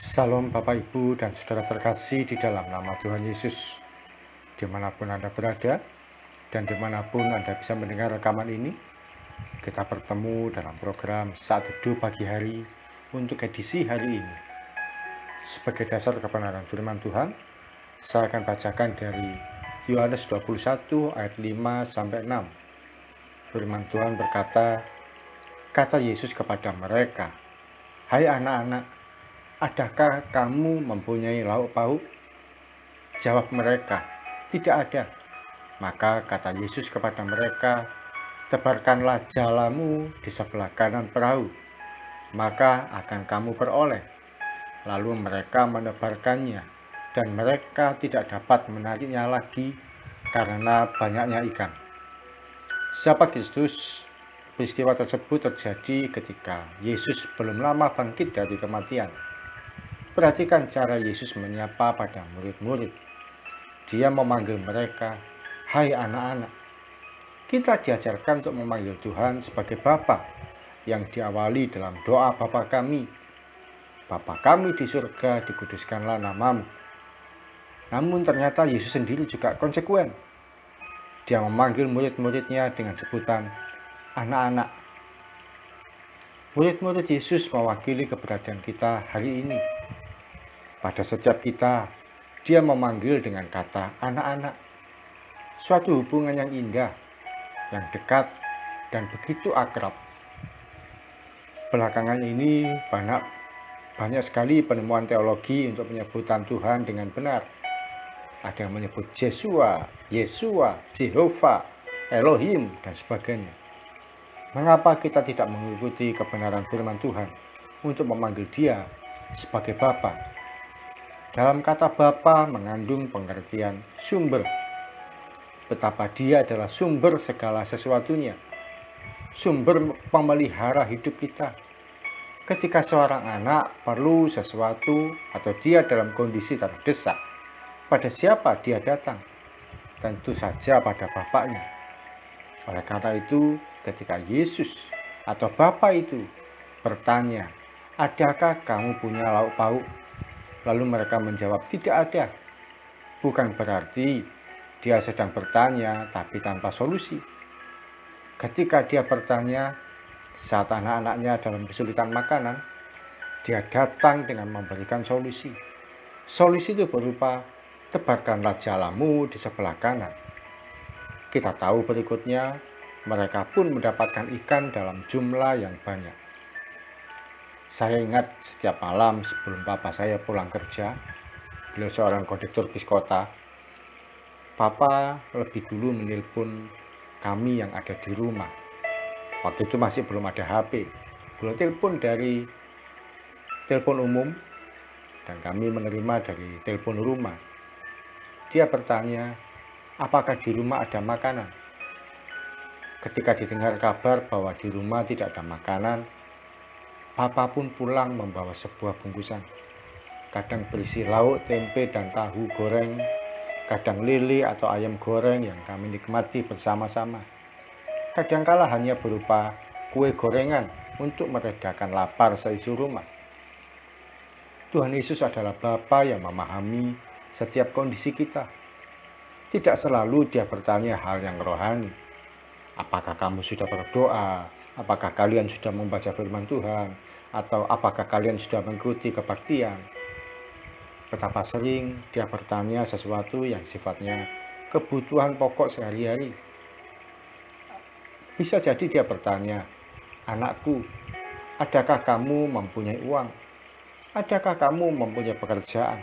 Salam Bapak Ibu dan Saudara terkasih di dalam nama Tuhan Yesus. Dimanapun Anda berada dan dimanapun Anda bisa mendengar rekaman ini, kita bertemu dalam program Saat Teduh Pagi Hari untuk edisi hari ini. Sebagai dasar kebenaran firman Tuhan, saya akan bacakan dari Yohanes 21 ayat 5-6. Firman Tuhan berkata, kata Yesus kepada mereka, "Hai anak-anak, adakah kamu mempunyai lauk pauk?" Jawab mereka, "Tidak ada." Maka kata Yesus kepada mereka, "Tebarkanlah jalamu di sebelah kanan perahu, maka akan kamu beroleh." Lalu mereka menebarkannya, dan mereka tidak dapat menariknya lagi karena banyaknya ikan. Sahabat Kristus, peristiwa tersebut terjadi ketika Yesus belum lama bangkit dari kematian. Perhatikan cara Yesus menyapa pada murid-murid. Dia memanggil mereka, "Hai anak-anak." Kita diajarkan untuk memanggil Tuhan sebagai Bapa yang diawali dalam doa Bapa kami. Bapa kami di surga, dikuduskanlah namamu. Namun ternyata Yesus sendiri juga konsekuen. Dia memanggil murid-muridnya dengan sebutan anak-anak. Murid-murid Yesus mewakili keberadaan kita hari ini. Pada setiap kita, dia memanggil dengan kata anak-anak. Suatu hubungan yang indah, yang dekat, dan begitu akrab. Belakangan ini banyak sekali penemuan teologi untuk penyebutan Tuhan dengan benar. Ada yang menyebut Yesua, Jehovah, Elohim, dan sebagainya. Mengapa kita tidak mengikuti kebenaran firman Tuhan untuk memanggil dia sebagai Bapa? Dalam kata Bapa mengandung pengertian sumber. Betapa dia adalah sumber segala sesuatunya. Sumber pemelihara hidup kita. Ketika seorang anak perlu sesuatu atau dia dalam kondisi terdesak, pada siapa dia datang? Tentu saja pada bapaknya. Oleh karena itu, ketika Yesus atau Bapa itu bertanya, "Adakah kamu punya lauk pauk?" Lalu mereka menjawab, "Tidak ada." Bukan berarti dia sedang bertanya tapi tanpa solusi. Ketika dia bertanya saat anak-anaknya dalam kesulitan makanan, dia datang dengan memberikan solusi. Solusi itu berupa, "Tebarkanlah jalamu di sebelah kanan." Kita tahu berikutnya, mereka pun mendapatkan ikan dalam jumlah yang banyak. Saya ingat setiap malam sebelum Papa saya pulang kerja, beliau seorang kondektur bis kota, Papa lebih dulu menelpon kami yang ada di rumah. Waktu itu masih belum ada HP. Beliau telepon dari telepon umum dan kami menerima dari telepon rumah. Dia bertanya, apakah di rumah ada makanan? Ketika didengar kabar bahwa di rumah tidak ada makanan, Papa pun pulang membawa sebuah bungkusan. Kadang berisi lauk, tempe, dan tahu goreng, kadang lele atau ayam goreng yang kami nikmati bersama-sama. Kadangkala hanya berupa kue gorengan untuk meredakan lapar seisi rumah. Tuhan Yesus adalah Bapa yang memahami setiap kondisi kita. Tidak selalu dia bertanya hal yang rohani. Apakah kamu sudah berdoa? Apakah kalian sudah membaca firman Tuhan? Atau apakah kalian sudah mengikuti kebaktian? Betapa sering dia bertanya sesuatu yang sifatnya kebutuhan pokok sehari-hari. Bisa jadi dia bertanya, "Anakku, adakah kamu mempunyai uang? Adakah kamu mempunyai pekerjaan?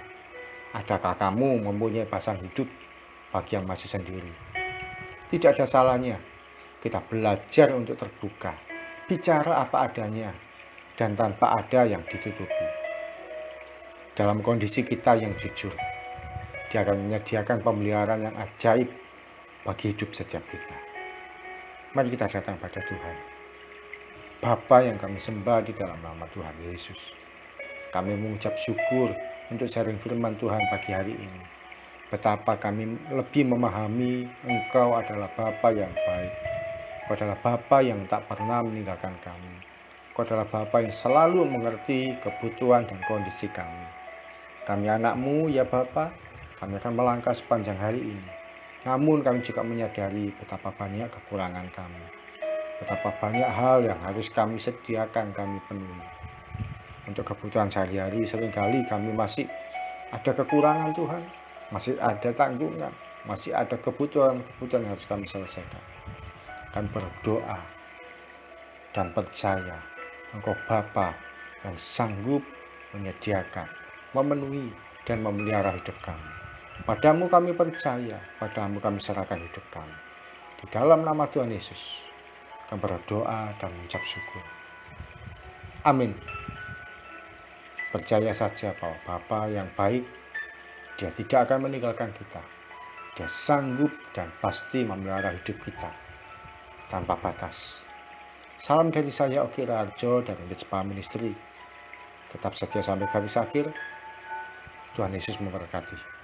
Adakah kamu mempunyai pasangan hidup bagi yang masih sendiri?" Tidak ada salahnya kita belajar untuk terbuka, bicara apa adanya, dan tanpa ada yang ditutupi. Dalam kondisi kita yang jujur, dia akan menyediakan pemeliharaan yang ajaib bagi hidup setiap kita. Mari kita datang pada Tuhan, Bapa yang kami sembah di dalam nama Tuhan Yesus. Kami mengucap syukur untuk sharing firman Tuhan pagi hari ini. Betapa kami lebih memahami Engkau adalah Bapa yang baik. Engkau adalah Bapa yang tak pernah meninggalkan kami. Engkau adalah Bapa yang selalu mengerti kebutuhan dan kondisi kami. Kami anak-Mu ya Bapa, kami akan melangkah sepanjang hari ini. Namun kami juga menyadari betapa banyak kekurangan kami. Betapa banyak hal yang harus kami sediakan, kami penuhi. Untuk kebutuhan sehari-hari seringkali kami masih ada kekurangan Tuhan. Masih ada tanggungan, masih ada kebutuhan-kebutuhan yang harus kami selesaikan. Kami berdoa dan percaya Engkau Bapa yang sanggup menyediakan, memenuhi, dan memelihara hidup kami. Padamu kami percaya, padamu kami serahkan hidup kami. Di dalam nama Tuhan Yesus, kami berdoa dan mengucap syukur. Amin. Percaya saja bahwa Bapa yang baik, Dia tidak akan meninggalkan kita. Dia sanggup dan pasti memelihara hidup kita tanpa batas. Salam dari saya, Oki Raharjo, dari Mitspa Ministry. Tetap setia sampai garis akhir. Tuhan Yesus memberkati.